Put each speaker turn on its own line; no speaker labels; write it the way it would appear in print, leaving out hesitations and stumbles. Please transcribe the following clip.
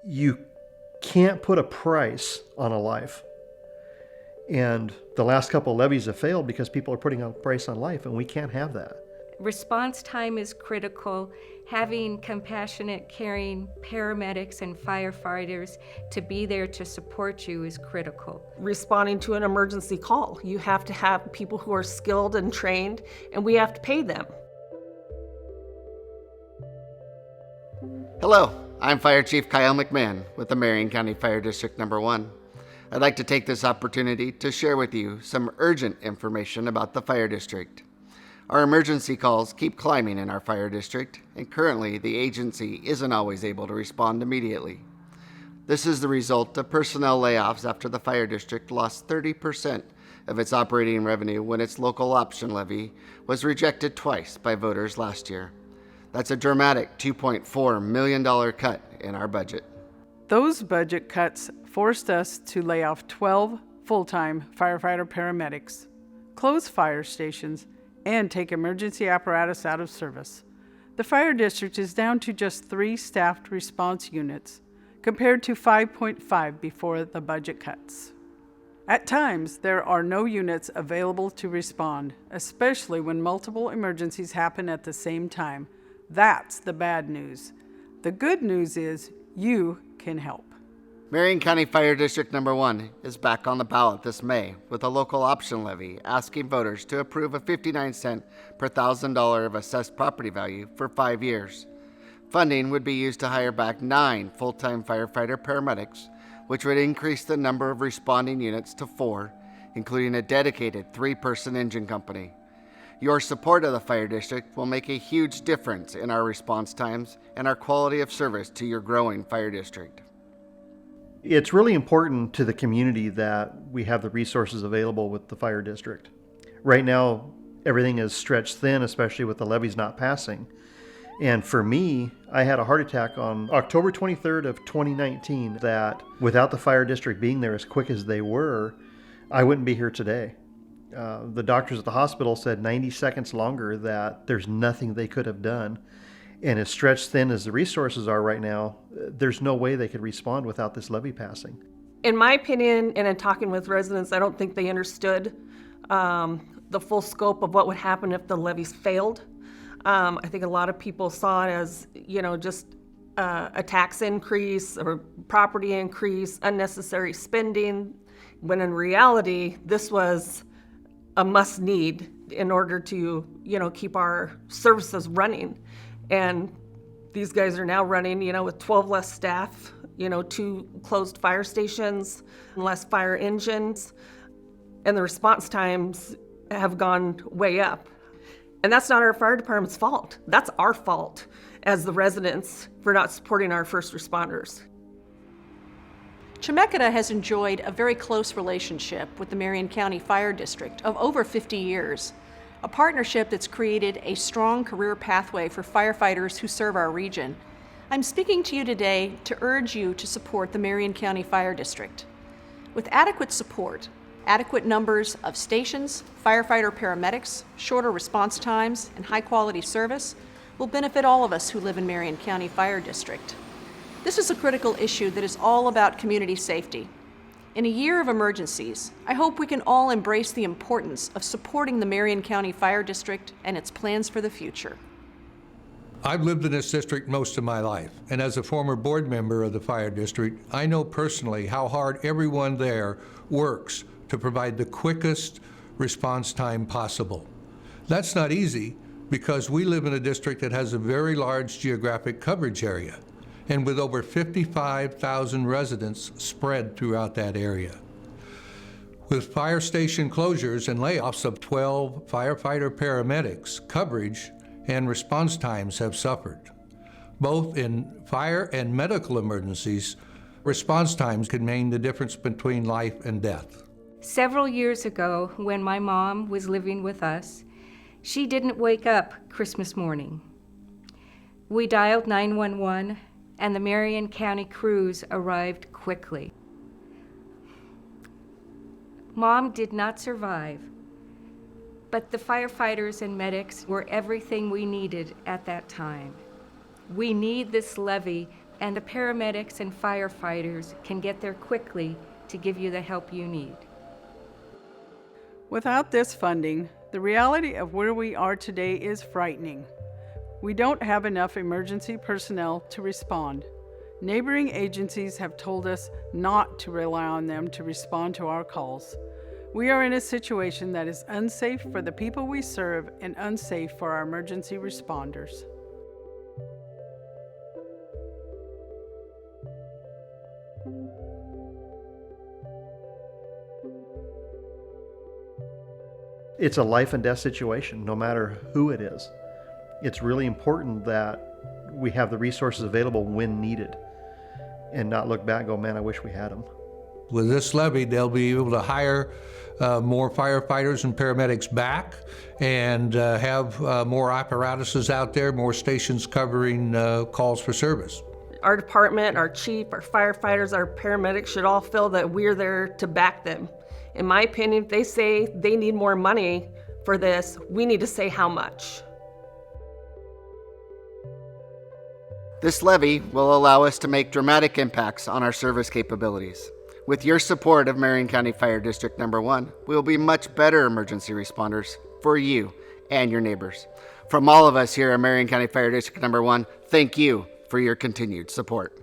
You can't put a price on a life. And the last couple of levies have failed because people are putting a price on life, and we can't have that.
Response time is critical. Having compassionate, caring paramedics and firefighters to be there to support you is critical.
Responding to an emergency call, you have to have people who are skilled and trained, and we have to pay them.
Hello, I'm Fire Chief Kyle McMahon with the Marion County Fire District No. 1. I'd like to take this opportunity to share with you some urgent information about the fire district. Our emergency calls keep climbing in our fire district, and currently the agency isn't always able to respond immediately. This is the result of personnel layoffs after the fire district lost 30% of its operating revenue when its local option levy was rejected twice by voters last year. That's a dramatic $2.4 million cut in our budget.
Those budget cuts forced us to lay off 12 full-time firefighter paramedics, close fire stations, and take emergency apparatus out of service. The fire district is down to just 3 staffed response units, compared to 5.5 before the budget cuts. At times, there are no units available to respond, especially when multiple emergencies happen at the same time. That's the bad news. The good news is you can help.
Marion County Fire District No. 1 is back on the ballot this May with a local option levy asking voters to approve a 59-cent per $1,000 of assessed property value for 5 years. Funding would be used to hire back 9 full-time firefighter paramedics, which would increase the number of responding units to 4, including a dedicated 3-person engine company. Your support of the fire district will make a huge difference in our response times and our quality of service to your growing fire district.
It's really important to the community that we have the resources available with the fire district. Right now, everything is stretched thin, especially with the levies not passing. And for me, I had a heart attack on October 23rd of 2019 that without the fire district being there as quick as they were, I wouldn't be here today. The doctors at the hospital said 90 seconds longer that there's nothing they could have done. And as stretched thin as the resources are right now, there's no way they could respond without this levy passing.
In my opinion, and in talking with residents, I don't think they understood the full scope of what would happen if the levies failed. I think a lot of people saw it as, just a tax increase or property increase, unnecessary spending, when in reality, this was a must need in order to, keep our services running. And these guys are now running, with 12 less staff, 2 closed fire stations, less fire engines, and the response times have gone way up. And that's not our fire department's fault. That's our fault as the residents for not supporting our first responders.
Chemeketa has enjoyed a very close relationship with the Marion County Fire District of over 50 years, a partnership that's created a strong career pathway for firefighters who serve our region. I'm speaking to you today to urge you to support the Marion County Fire District. With adequate support, adequate numbers of stations, firefighter paramedics, shorter response times, and high-quality service will benefit all of us who live in Marion County Fire District. This is a critical issue that is all about community safety. In a year of emergencies, I hope we can all embrace the importance of supporting the Marion County Fire District and its plans for the future.
I've lived in this district most of my life, and as a former board member of the fire district, I know personally how hard everyone there works to provide the quickest response time possible. That's not easy because we live in a district that has a very large geographic coverage area, and with over 55,000 residents spread throughout that area. With fire station closures and layoffs of 12 firefighter paramedics, coverage and response times have suffered. Both in fire and medical emergencies, response times can mean the difference between life and death.
Several years ago, when my mom was living with us, she didn't wake up Christmas morning. We dialed 911, and the Marion County crews arrived quickly. Mom did not survive, but the firefighters and medics were everything we needed at that time. We need this levy and the paramedics and firefighters can get there quickly to give you the help you need.
Without this funding, the reality of where we are today is frightening. We don't have enough emergency personnel to respond. Neighboring agencies have told us not to rely on them to respond to our calls. We are in a situation that is unsafe for the people we serve and unsafe for our emergency responders.
It's a life and death situation, no matter who it is. It's really important that we have the resources available when needed and not look back and go, man, I wish we had them.
With this levy, they'll be able to hire more firefighters and paramedics back and have more apparatuses out there, more stations covering calls for service.
Our department, our chief, our firefighters, our paramedics should all feel that we're there to back them. In my opinion, if they say they need more money for this, we need to say how much.
This levy will allow us to make dramatic impacts on our service capabilities. With your support of Marion County Fire District Number 1, we will be much better emergency responders for you and your neighbors. From all of us here at Marion County Fire District Number 1, thank you for your continued support.